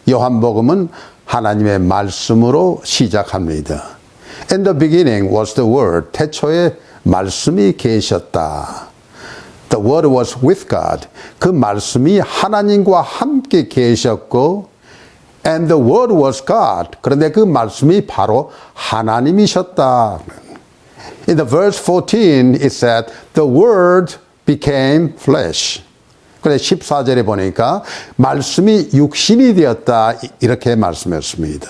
요한복음은 하나님의 말씀으로 시작합니다. In the beginning was the Word. 태초에 말씀이 계셨다. The Word was with God. 그 말씀이 하나님과 함께 계셨고 And the Word was God. 그런데 그 말씀이 바로 하나님이셨다. In the verse 14 it said the Word became flesh. 그래서 14절에 보니까 말씀이 육신이 되었다 이렇게 말씀했습니다.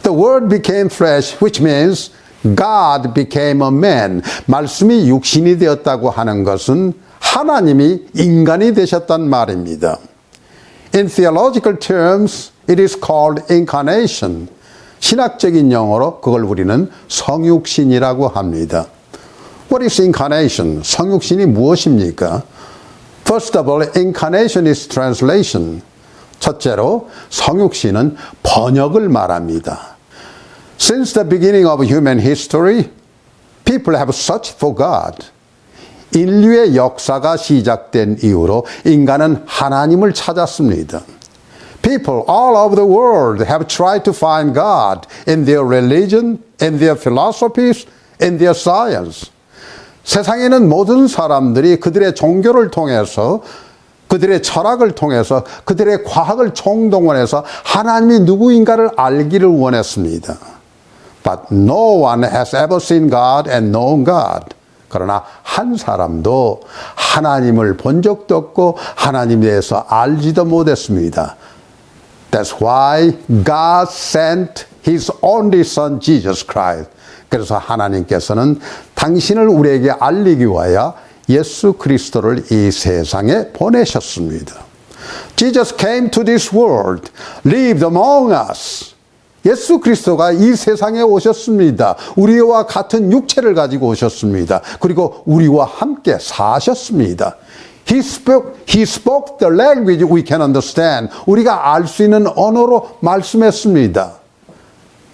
The Word became flesh, which means God became a man. 말씀이 육신이 되었다고 하는 것은 하나님이 인간이 되셨단 말입니다. In theological terms, it is called incarnation. 신학적인 용어로 그걸 우리는 성육신이라고 합니다. What is incarnation? 성육신이 무엇입니까? First of all, incarnation is translation. 첫째로 성육신은 번역을 말합니다. Since the beginning of human history, people have searched for God. 인류의 역사가 시작된 이후로 인간은 하나님을 찾았습니다. People all over the world have tried to find God in their religion, in their philosophies, in their science. 세상에는 모든 사람들이 그들의 종교를 통해서 그들의 철학을 통해서 그들의 과학을 총동원해서 하나님이 누구인가를 알기를 원했습니다. But no one has ever seen God and known God. 그러나 한 사람도 하나님을 본 적도 없고 하나님에 대해서 알지도 못했습니다. That's why God sent His only Son, Jesus Christ. 그래서 하나님께서는 당신을 우리에게 알리기 위하여 예수 그리스도를 이 세상에 보내셨습니다. Jesus came to this world, lived among us. 예수 그리스도가 이 세상에 오셨습니다. 우리와 같은 육체를 가지고 오셨습니다. 그리고 우리와 함께 사셨습니다. He spoke the language we can understand. 우리가 알 수 있는 언어로 말씀했습니다.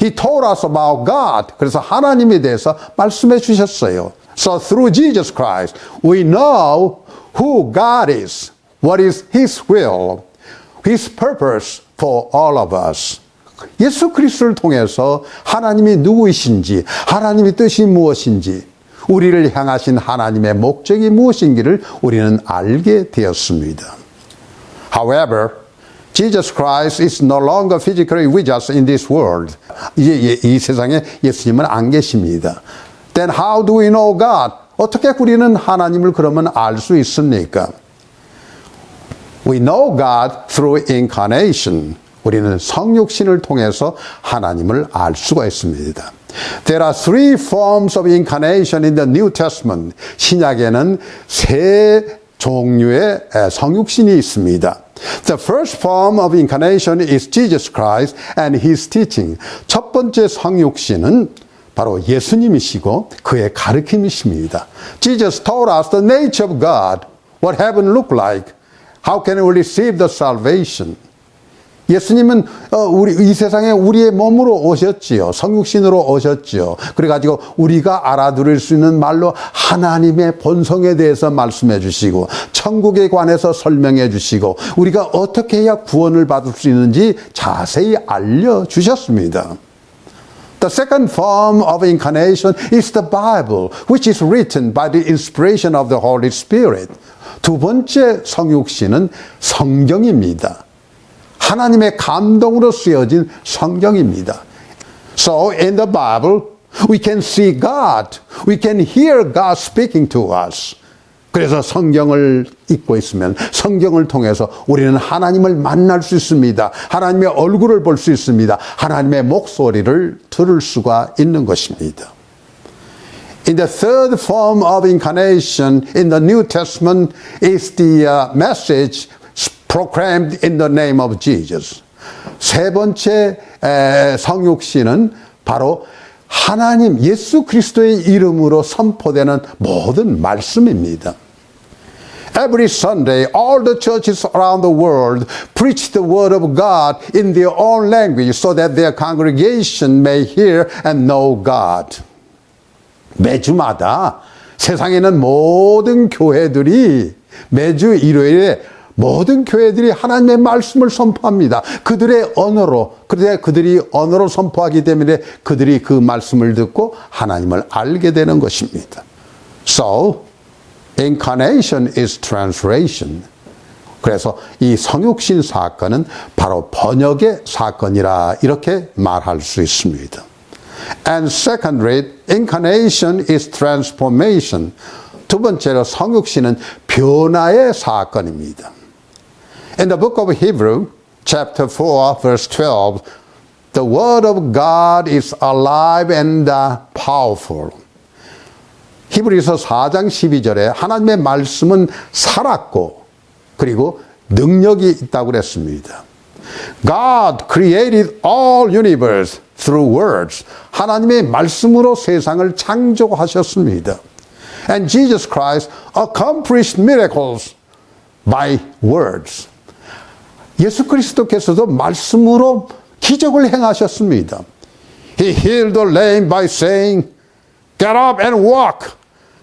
He told us about God. 그래서 하나님에 대해서 말씀해 주셨어요. So through Jesus Christ, we know who God is, what is His will, His purpose for all of us. 예수 그리스도를 통해서 하나님이 누구이신지, 하나님의 뜻이 무엇인지, 우리를 향하신 하나님의 목적이 무엇인지를 우리는 알게 되었습니다. However, Jesus Christ is no longer physically with us in this world. 이제 이 세상에 예수님은 안 계십니다. Then how do we know God? 어떻게 우리는 하나님을 그러면 알 수 있습니까? We know God through incarnation. 우리는 성육신을 통해서 하나님을 알 수가 있습니다. There are three forms of incarnation in the New Testament. 신약에는 세 종류의 성육신이 있습니다. The first form of incarnation is Jesus Christ and His teaching. 첫 번째 성육신은 바로 예수님이시고 그의 가르침이십니다. Jesus told us the nature of God, what heaven looked like, how can we receive the salvation. 예수님은 이 세상에 우리의 몸으로 오셨지요. 성육신으로 오셨지요. 그래가지고 우리가 알아들을 수 있는 말로 하나님의 본성에 대해서 말씀해 주시고 천국에 관해서 설명해 주시고 우리가 어떻게 해야 구원을 받을 수 있는지 자세히 알려주셨습니다. The second form of incarnation is the Bible, which is written by the inspiration of the Holy Spirit. 두 번째 성육신은 성경입니다. 하나님의 감동으로 쓰여진 성경입니다. So in the Bible, we can see God. We can hear God speaking to us. 그래서 성경을 읽고 있으면 성경을 통해서 우리는 하나님을 만날 수 있습니다. 하나님의 얼굴을 볼 수 있습니다. 하나님의 목소리를 들을 수가 있는 것입니다. In the third form of incarnation in the New Testament is the message proclaimed in the name of Jesus. 세 번째 성육신은 바로 하나님 예수 그리스도의 이름으로 선포되는 모든 말씀입니다. Every Sunday, all the churches around the world preach the word of God in their own language so that their congregation may hear and know God. 매주마다 세상에는 모든 교회들이 매주 일요일에 모든 교회들이 하나님의 말씀을 선포합니다. 그들의 언어로. 그런데 그들이 언어로 선포하기 때문에 그들이 그 말씀을 듣고 하나님을 알게 되는 것입니다. So, incarnation is translation. 그래서 이 성육신 사건은 바로 번역의 사건이라 이렇게 말할 수 있습니다. And secondly, incarnation is transformation. 두 번째로 성육신은 변화의 사건입니다. In the book of Hebrew, chapter 4, verse 12, the word of God is alive and powerful. 히브리서 4장 12절에 하나님의 말씀은 살았고 그리고 능력이 있다고 그랬습니다. God created all universe through words. 하나님의 말씀으로 세상을 창조하셨습니다. And Jesus Christ accomplished miracles by words. 예수 그리스도께서도 말씀으로 기적을 행하셨습니다. He healed the lame by saying, get up and walk.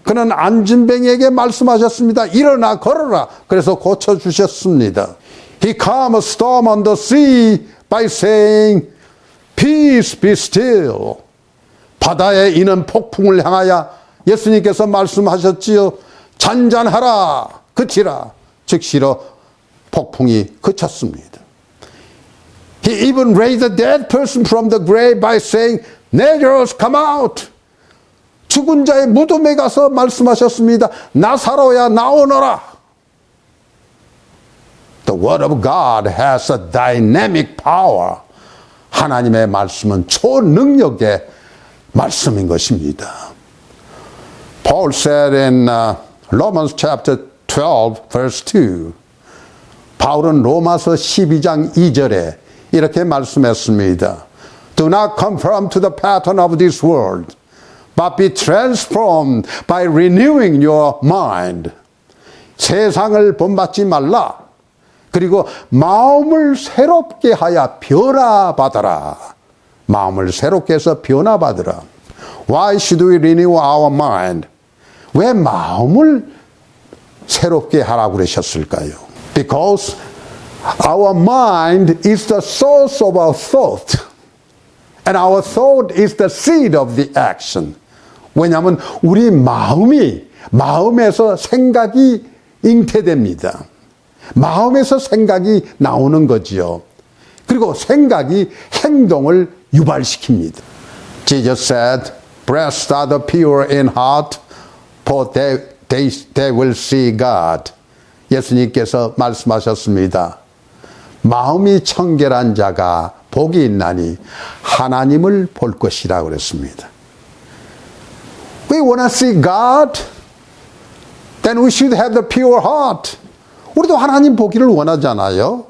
그는 안진뱅이에게 말씀하셨습니다. 일어나 걸어라. 그래서 고쳐주셨습니다. He calmed a storm on the sea by saying, peace be still. 바다에 이는 폭풍을 향하여 예수님께서 말씀하셨지요. 잔잔하라. 그치라. 즉시로 폭풍이 그쳤습니다. He even raised a dead person from the grave by saying, Lazarus, come out. 죽은 자의 무덤에 가서 말씀하셨습니다. 나사로야 나오너라. The word of God has a dynamic power. 하나님의 말씀은 초능력의 말씀인 것입니다. Paul said in Romans chapter 12 verse 2. 바울은 로마서 12장 2절에 이렇게 말씀했습니다. Do not conform to the pattern of this world, but be transformed by renewing your mind. 세상을 본받지 말라. 그리고 마음을 새롭게 하여 변화받아라. 마음을 새롭게 해서 변화받으라. Why should we renew our mind? 왜 마음을 새롭게 하라고 그러셨을까요? Because our mind is the source of our thought. And our thought is the seed of the action. 왜냐하면 우리 마음에서 생각이 잉태됩니다. 마음에서 생각이 나오는 거지요. 그리고 생각이 행동을 유발시킵니다. Jesus said, Blessed are the pure in heart, for they will see God. 예수님께서 말씀하셨습니다. 마음이 청결한 자가 복이 있나니 하나님을 볼 것이라고 그랬습니다. We want to see God, then we should have the pure heart. 우리도 하나님 보기를 원하잖아요.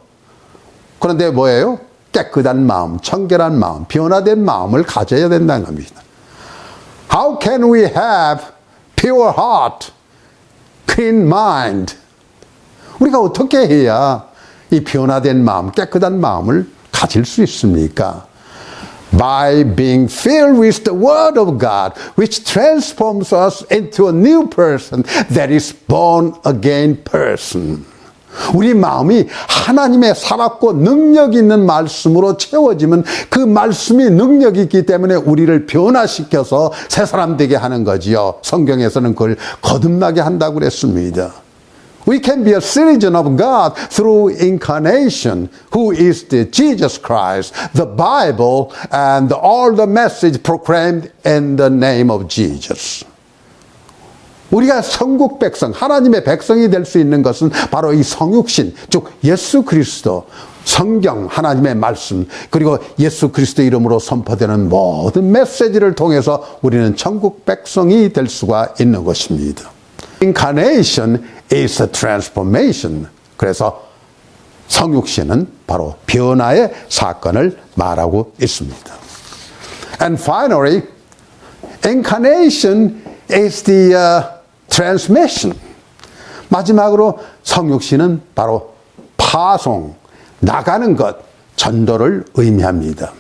그런데 뭐예요? 깨끗한 마음, 청결한 마음, 변화된 마음을 가져야 된다는 겁니다. How can we have pure heart, clean mind? 우리가 어떻게 해야 이 변화된 마음, 깨끗한 마음을 가질 수 있습니까? By being filled with the Word of God, which transforms us into a new person that is born again person. 우리 마음이 하나님의 살았고 능력 있는 말씀으로 채워지면 그 말씀이 능력이 있기 때문에 우리를 변화시켜서 새 사람 되게 하는 거지요. 성경에서는 그걸 거듭나게 한다고 그랬습니다. We can be a citizen of God through incarnation, who is the Jesus Christ, the Bible, and all the message proclaimed in the name of Jesus. 우리가 천국 백성, 하나님의 백성이 될 수 있는 것은 바로 이 성육신, 즉 예수 그리스도, 성경, 하나님의 말씀, 그리고 예수 그리스도 이름으로 선포되는 모든 메시지를 통해서 우리는 천국 백성이 될 수가 있는 것입니다. Incarnation is a transformation. 그래서 성육신은 바로 변화의 사건을 말하고 있습니다. And finally, incarnation is the transmission. 마지막으로 성육신은 바로 파송, 나가는 것, 전도를 의미합니다.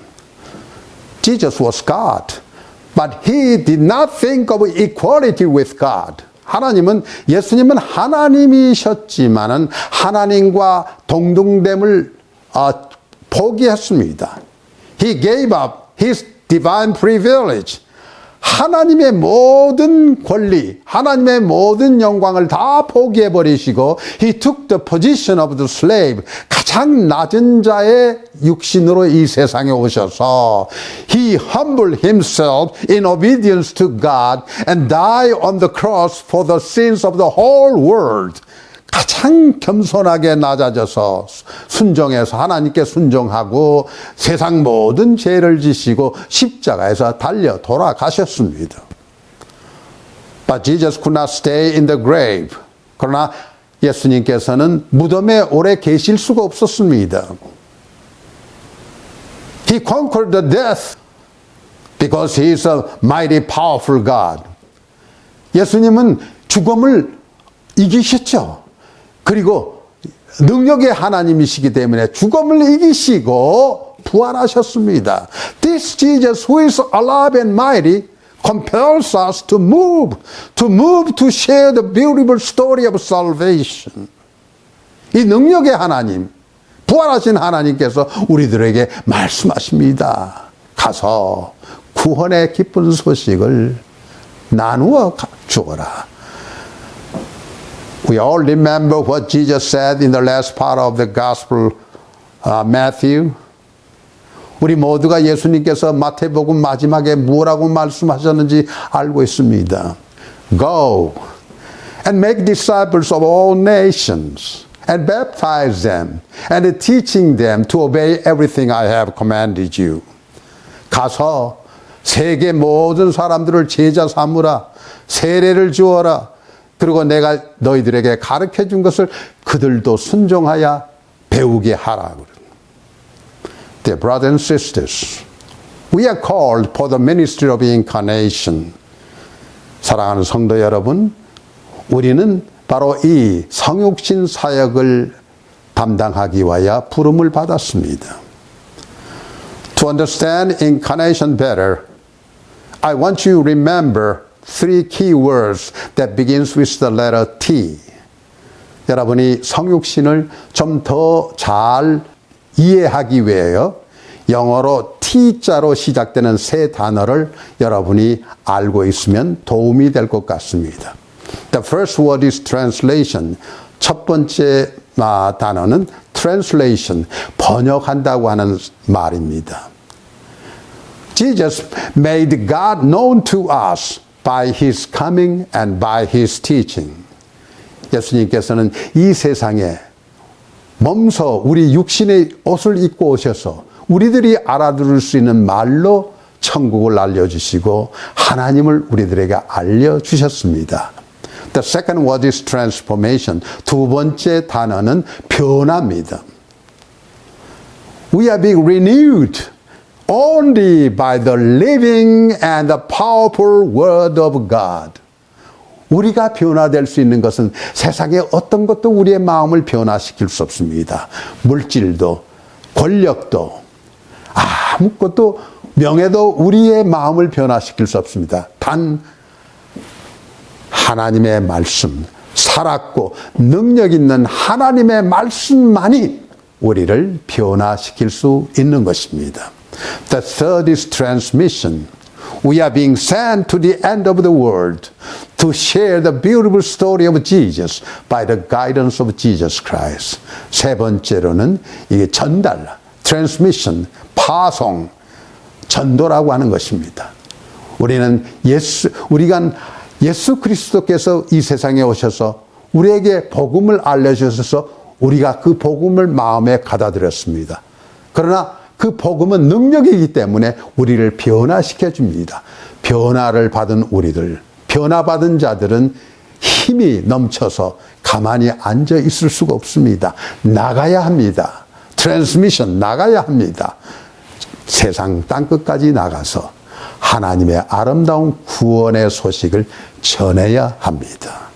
Jesus was God, but he did not think of equality with God. 하나님은 예수님은 하나님이셨지만은 하나님과 동등됨을 포기했습니다. He gave up his divine privilege. 하나님의 모든 권리, 하나님의 모든 영광을 다 포기해 버리시고 He took the position of the slave. 가장 낮은 자의 육신으로 이 세상에 오셔서 He humbled himself in obedience to God and died on the cross for the sins of the whole world. 가장 겸손하게 낮아져서 순종해서 하나님께 순종하고 세상 모든 죄를 지시고 십자가에서 달려 돌아가셨습니다. But Jesus could not stay in the grave. 그러나 예수님께서는 무덤에 오래 계실 수가 없었습니다. He conquered the death because he is a mighty powerful God. 예수님은 죽음을 이기셨죠. 그리고 능력의 하나님이시기 때문에 죽음을 이기시고 부활하셨습니다. This Jesus who is alive and mighty compels us to move to share the beautiful story of salvation. 이 능력의 하나님, 부활하신 하나님께서 우리들에게 말씀하십니다. 가서 구원의 기쁜 소식을 나누어 주어라. We all remember what Jesus said in the last part of the Gospel, Matthew. 우리 모두가 예수님께서 마태복음 마지막에 뭐라고 말씀하셨는지 알고 있습니다. Go and make disciples of all nations and baptize them and teaching them to obey everything I have commanded you. 가서 세계 모든 사람들을 제자 삼으라. 세례를 주어라. 그리고 내가 너희들에게 가르쳐 준 것을 그들도 순종하여 배우게 하라. Dear brothers and sisters, we are called for the ministry of incarnation. 사랑하는 성도 여러분, 우리는 바로 이 성육신 사역을 담당하기 위하여 부름을 받았습니다. To understand incarnation better, I want you to remember three key words that begins with the letter T. 여러분이 성육신을 좀 더 잘 이해하기 위해요. 영어로 T자로 시작되는 세 단어를 여러분이 알고 있으면 도움이 될 것 같습니다. The first word is translation. 첫 번째 단어는 translation, 번역한다고 하는 말입니다. Jesus made God known to us by His coming and by His teaching. 예수님께서는 이 세상에 몸소 우리 육신의 옷을 입고 오셔서 우리들이 알아들을 수 있는 말로 천국을 알려주시고 하나님을 우리들에게 알려주셨습니다. The second word is transformation. 두 번째 단어는 변화입니다. We are being renewed only by the living and the powerful word of God. 우리가 변화될 수 있는 것은 세상의 어떤 것도 우리의 마음을 변화시킬 수 없습니다. 물질도, 권력도, 아무것도, 명예도 우리의 마음을 변화시킬 수 없습니다. 단 하나님의 말씀, 살았고 능력 있는 하나님의 말씀만이 우리를 변화시킬 수 있는 것입니다. The third is transmission. We are being sent to the end of the world to share the beautiful story of Jesus by the guidance of Jesus Christ. 세 번째로는 이게 전달, transmission, 파송, 전도라고 하는 것입니다. 우리가 예수 그리스도께서 이 세상에 오셔서 우리에게 복음을 알려주셔서 우리가 그 복음을 마음에 받아들였습니다. 그러나 그 복음은 능력이기 때문에 우리를 변화시켜 줍니다. 변화를 받은 우리들, 변화받은 자들은 힘이 넘쳐서 가만히 앉아 있을 수가 없습니다. 나가야 합니다. 트랜스미션 나가야 합니다. 세상 땅끝까지 나가서 하나님의 아름다운 구원의 소식을 전해야 합니다.